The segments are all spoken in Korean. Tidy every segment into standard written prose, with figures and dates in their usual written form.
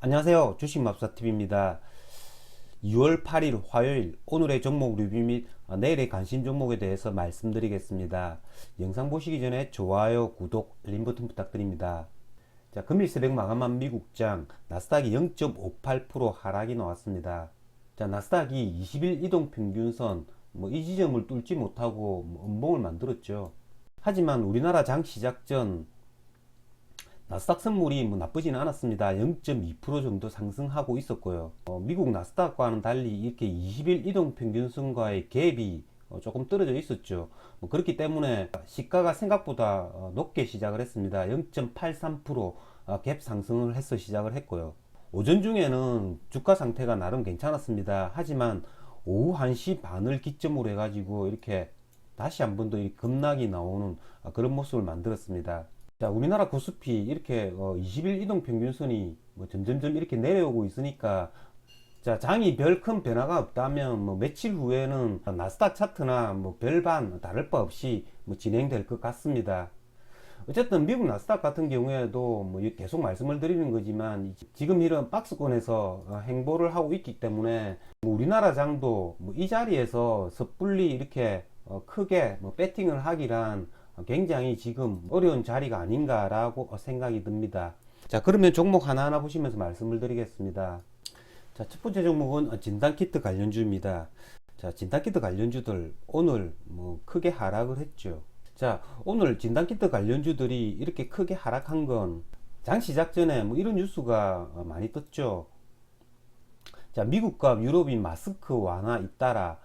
안녕하세요. 주식맙사TV입니다. 2월 8일 화요일 오늘의 종목 리뷰 및 내일의 관심 종목에 대해서 말씀드리겠습니다. 영상 보시기 전에 좋아요, 구독, 알림 버튼 부탁드립니다. 자, 금일 새벽 마감한 미국장 나스닥이 0.58% 하락이 나왔습니다. 자, 나스닥이 20일 이동평균선 이 지점을 뚫지 못하고 음봉을 만들었죠. 하지만 우리나라 장 시작 전 나스닥 선물이 나쁘지는 않았습니다. 0.2% 정도 상승하고 있었고요. 미국 나스닥과는 달리 이렇게 20일 이동평균선과의 갭이 조금 떨어져 있었죠. 그렇기 때문에 시가가 생각보다 높게 시작을 했습니다. 0.83%갭 상승을 해서 시작을 했고요. 오전 중에는 주가 상태가 나름 괜찮았습니다. 하지만 오후 1시 반을 기점으로 해가지고 이렇게 다시 한 번 더 급락이 나오는 그런 모습을 만들었습니다. 자, 우리나라 코스피 이렇게 20일 이동평균선이 점점점 이렇게 내려오고 있으니까, 자, 장이 별 큰 변화가 없다면 며칠 후에는 나스닥 차트나 별반 다를 바 없이 진행될 것 같습니다. 어쨌든 미국 나스닥 같은 경우에도 계속 말씀을 드리는 거지만 지금 이런 박스권에서 행보를 하고 있기 때문에 우리나라 장도 이 자리에서 섣불리 이렇게 크게 배팅을 하기란 굉장히 지금 어려운 자리가 아닌가라고 생각이 듭니다. 자, 그러면 종목 하나하나 보시면서 말씀을 드리겠습니다. 자, 첫 번째 종목은 진단키트 관련주입니다. 자, 진단키트 관련주들 오늘 크게 하락을 했죠. 자, 오늘 진단키트 관련주들이 이렇게 크게 하락한 건 장 시작 전에 이런 뉴스가 많이 떴죠. 자, 미국과 유럽이 마스크 완화 잇따라,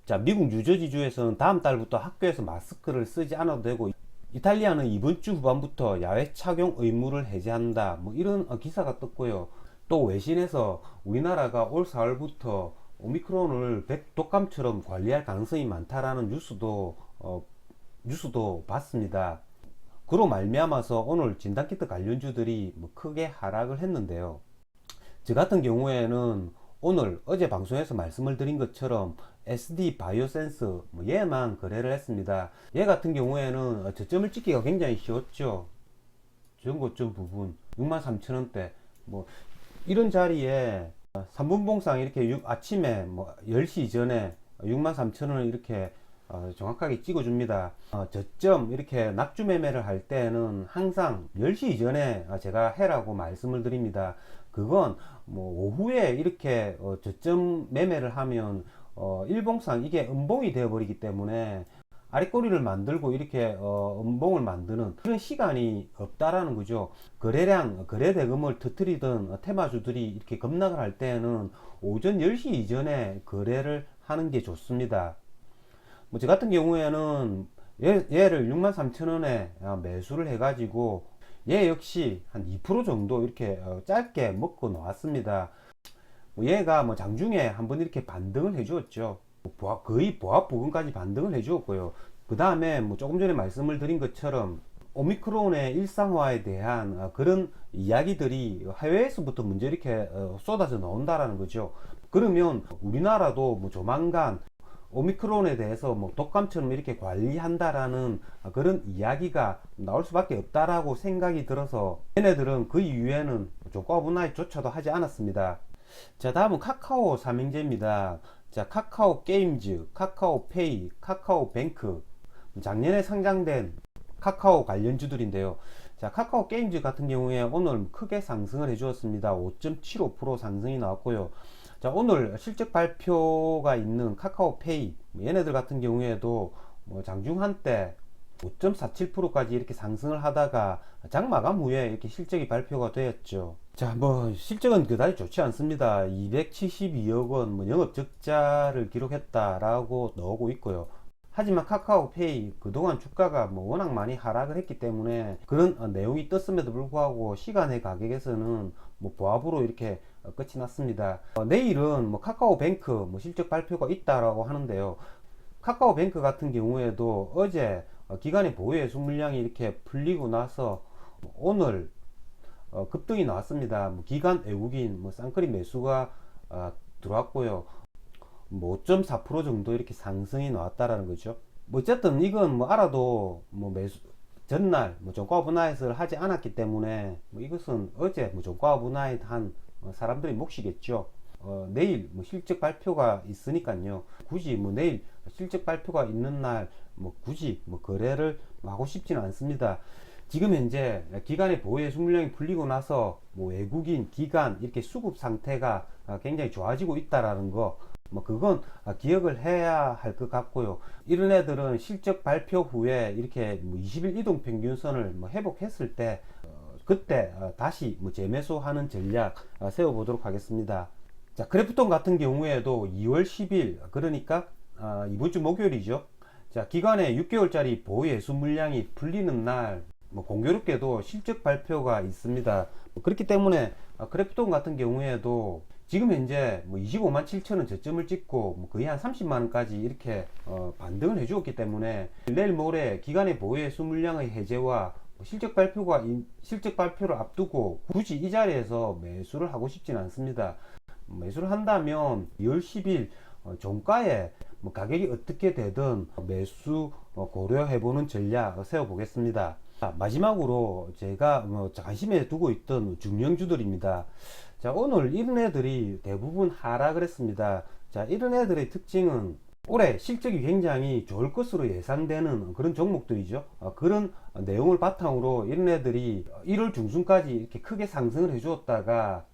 자, 미국 뉴저지주에서는 다음 달부터 학교에서 마스크를 쓰지 않아도 되고, 이탈리아는 이번 주 후반부터 야외 착용 의무를 해제한다, 이런 기사가 떴고요. 또 외신에서 우리나라가 올 4월부터 오미크론을 독감처럼 관리할 가능성이 많다라는 뉴스도 봤습니다. 그로 말미암아서 오늘 진단키트 관련주들이 크게 하락을 했는데요. 저 같은 경우에는 오늘 어제 방송에서 말씀을 드린 것처럼 SD 바이오센스 얘만 거래를 했습니다. 얘 같은 경우에는 저점을 찍기가 굉장히 쉬웠죠. 전고점 부분 63,000원대 이런 자리에 3분봉상 이렇게 아침에 10시 전에 63,000원을 이렇게 정확하게 찍어줍니다. 저점 이렇게 낙주 매매를 할 때는 항상 10시 이전에 제가 해라고 말씀을 드립니다. 그건 오후에 이렇게 저점 매매를 하면 일봉상 이게 음봉이 되어 버리기 때문에 아랫꼬리를 만들고 이렇게 음봉을 만드는 그런 시간이 없다라는 거죠. 거래량, 거래대금을 터뜨리던 테마주들이 이렇게 급락을 할 때는 오전 10시 이전에 거래를 하는 게 좋습니다. 저 같은 경우에는 얘를 63,000원에 매수를 해가지고 얘 역시 한 2% 정도 이렇게 짧게 먹고 나왔습니다. 얘가 장중에 한번 이렇게 반등을 해주었죠. 거의 보합 부근까지 반등을 해주었고요. 그 다음에 조금 전에 말씀을 드린 것처럼 오미크론의 일상화에 대한 그런 이야기들이 해외에서부터 먼저 이렇게 쏟아져 나온다라는 거죠. 그러면 우리나라도 조만간 오미크론에 대해서 독감처럼 이렇게 관리한다라는 그런 이야기가 나올 수밖에 없다라고 생각이 들어서 얘네들은 그 이후에는 조과분할조차도 하지 않았습니다. 자, 다음은 카카오 삼형제입니다. 자, 카카오 게임즈, 카카오 페이, 카카오 뱅크, 작년에 상장된 카카오 관련주들인데요. 자, 카카오 게임즈 같은 경우에 오늘 크게 상승을 해주었습니다. 5.75% 상승이 나왔고요. 자, 오늘 실적 발표가 있는 카카오페이 얘네들 같은 경우에도 장중 한때 5.47%까지 이렇게 상승을 하다가 장 마감 후에 이렇게 실적이 발표가 되었죠. 자, 실적은 그다지 좋지 않습니다. 272억 원 영업 적자를 기록했다라고 나오고 있고요. 하지만 카카오페이 그동안 주가가 워낙 많이 하락을 했기 때문에 그런 내용이 떴음에도 불구하고 시간의 가격에서는 보합으로 이렇게 끝이 났습니다. 내일은 카카오뱅크 실적 발표가 있다라고 하는데요. 카카오뱅크 같은 경우에도 어제 기간의 보유예수 물량이 이렇게 풀리고 나서 오늘 급등이 나왔습니다. 기간 외국인 쌍끌이 매수가 들어왔고요. 5.4% 정도 이렇게 상승이 나왔다라는 거죠. 어쨌든 이건 알아도 매수 전날 종가 분할을 하지 않았기 때문에 이것은 어제 종가 분할 한 사람들의 몫이겠죠. 내일 뭐 실적 발표가 있으니까요. 굳이 뭐 내일 실적 발표가 있는 날 뭐 굳이 뭐 거래를 하고 싶지는 않습니다. 지금 현재 기관의 보유예수 물량이 풀리고 나서 뭐 외국인, 기관 이렇게 수급 상태가 굉장히 좋아지고 있다라는 거, 뭐 그건 기억을 해야 할 것 같고요. 이런 애들은 실적 발표 후에 이렇게 뭐 20일 이동 평균선을 뭐 회복했을 때 그때 다시 뭐 재매수하는 전략 세워보도록 하겠습니다. 자, 크래프톤 같은 경우에도 2월 10일, 그러니까 이번 주 목요일이죠. 자, 기관의 6개월짜리 보유예수 물량이 풀리는 날, 뭐 공교롭게도 실적 발표가 있습니다. 그렇기 때문에 크래프톤 같은 경우에도 지금 현재 뭐 25만 7천 원 저점을 찍고 뭐 거의 한 30만 원까지 이렇게 반등을 해주었기 때문에 내일 모레 기관의 보유예수 물량의 해제와 실적 발표를 앞두고 굳이 이 자리에서 매수를 하고 싶지는 않습니다. 매수를 한다면 2월 10일 종가에 뭐 가격이 어떻게 되든 매수 고려해보는 전략 세워보겠습니다. 자, 마지막으로 제가 뭐 관심에 두고 있던 중량주들입니다. 자, 오늘 이런 애들이 대부분 하락을 했습니다. 자, 이런 애들의 특징은 올해 실적이 굉장히 좋을 것으로 예상되는 그런 종목들이죠. 그런 내용을 바탕으로 이런 애들이 1월 중순까지 이렇게 크게 상승을 해주었다가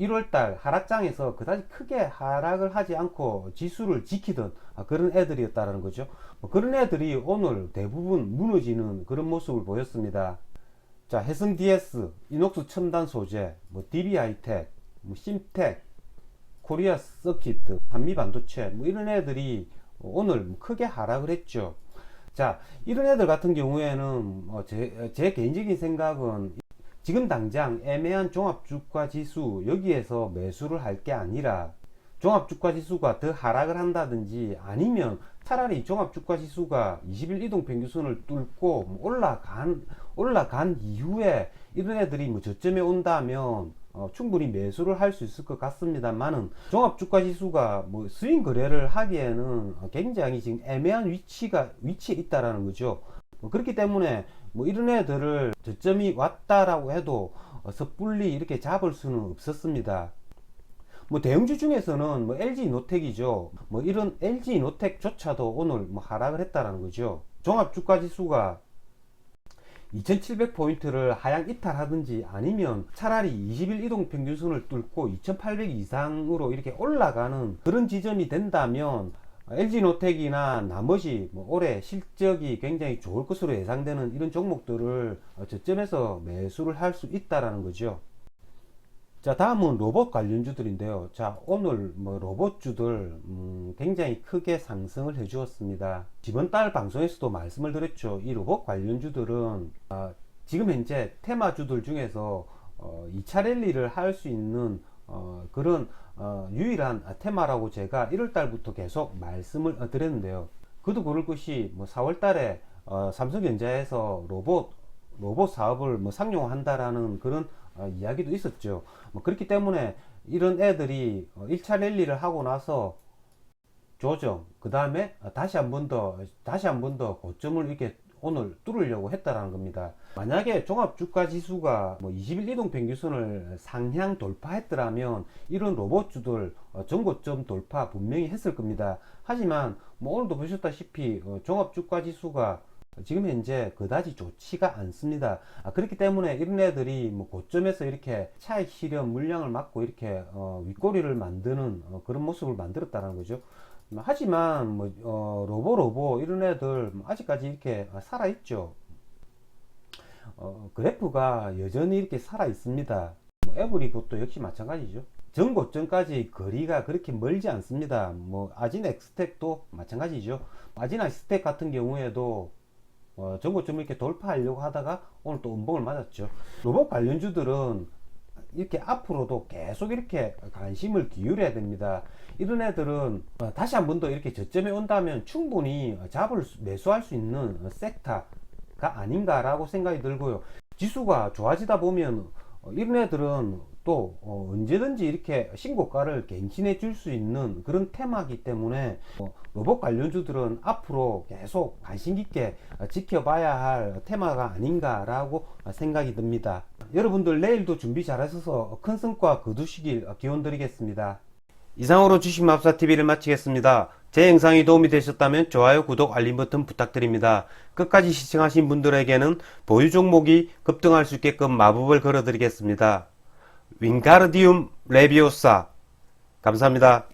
1월달 하락장에서 그다지 크게 하락을 하지 않고 지수를 지키던 그런 애들이었다는 거죠. 그런 애들이 오늘 대부분 무너지는 그런 모습을 보였습니다. 자, 해성 DS, 이녹스 첨단 소재, 뭐 DB하이텍, 뭐 심텍, 코리아 서키트, 한미 반도체, 뭐 이런 애들이 오늘 크게 하락을 했죠. 자, 이런 애들 같은 경우에는 제 개인적인 생각은 지금 당장 애매한 종합주가 지수 여기에서 매수를 할 게 아니라 종합주가 지수가 더 하락을 한다든지 아니면 차라리 종합주가 지수가 20일 이동평균선을 뚫고 올라간 이후에 이런 애들이 뭐 저점에 온다면 충분히 매수를 할 수 있을 것 같습니다만은 종합주가 지수가 뭐 스윙 거래를 하기에는 굉장히 지금 애매한 위치에 있다라는 거죠. 그렇기 때문에 뭐 이런 애들을 저점이 왔다라고 해도 섣불리 이렇게 잡을 수는 없었습니다. 뭐 대형주 중에서는 뭐 LG노텍이죠. 뭐 이런 LG노텍조차도 오늘 뭐 하락을 했다라는 거죠. 종합주가 지수가 2700포인트를 하향 이탈하든지 아니면 차라리 20일 이동평균선을 뚫고 2800 이상으로 이렇게 올라가는 그런 지점이 된다면 LG노텍이나 나머지 뭐 올해 실적이 굉장히 좋을 것으로 예상되는 이런 종목들을 저점에서 매수를 할 수 있다라는 거죠. 자, 다음은 로봇 관련주들인데요. 자, 오늘 뭐 로봇주들 굉장히 크게 상승을 해 주었습니다. 이번 달 방송에서도 말씀을 드렸죠. 이 로봇 관련주들은 지금 현재 테마주들 중에서 2차 랠리를 할 수 있는 그런 유일한 테마라고 제가 1월달부터 계속 말씀을 드렸는데요. 그도 그럴 것이 뭐 4월달에 삼성전자에서 로봇 사업을 뭐 상용화한다라는 그런 이야기도 있었죠. 뭐 그렇기 때문에 이런 애들이 1차 랠리를 하고 나서 조정, 그 다음에 다시 한 번 더 고점을 이렇게 오늘 뚫으려고 했다라는 겁니다. 만약에 종합주가 지수가 뭐 20일 이동평균선을 상향 돌파했더라면 이런 로봇주들 전고점 돌파 분명히 했을 겁니다. 하지만 뭐 오늘도 보셨다시피 종합주가 지수가 지금 현재 그다지 좋지가 않습니다. 그렇기 때문에 이런 애들이 뭐 고점에서 이렇게 차익 실현 물량을 맞고 이렇게 윗꼬리를 만드는 그런 모습을 만들었다는 거죠. 하지만 뭐 로보 이런 애들 아직까지 이렇게 살아 있죠. 그래프가 여전히 이렇게 살아 있습니다. 뭐 에브리봇도 역시 마찬가지죠. 전고점까지 거리가 그렇게 멀지 않습니다. 뭐 아진 엑스텍도 마찬가지죠. 아진 엑스텍 같은 경우에도 전고점 이렇게 돌파하려고 하다가 오늘 또 음봉을 맞았죠. 로봇 관련주들은 이렇게 앞으로도 계속 이렇게 관심을 기울여야 됩니다. 이런 애들은 다시 한 번 더 이렇게 저점에 온다면 충분히 매수할 수 있는 섹터가 아닌가라고 생각이 들고요. 지수가 좋아지다 보면 이런 애들은 또 언제든지 이렇게 신고가를 갱신해 줄 수 있는 그런 테마이기 때문에 로봇 관련주들은 앞으로 계속 관심 깊게 지켜봐야 할 테마가 아닌가라고 생각이 듭니다. 여러분들 내일도 준비 잘하셔서 큰 성과 거두시길 기원 드리겠습니다. 이상으로 주식마법사TV를 마치겠습니다. 제 영상이 도움이 되셨다면 좋아요, 구독, 알림 버튼 부탁드립니다. 끝까지 시청하신 분들에게는 보유 종목이 급등할 수 있게끔 마법을 걸어드리겠습니다. 윙가르디움 레비오사. 감사합니다.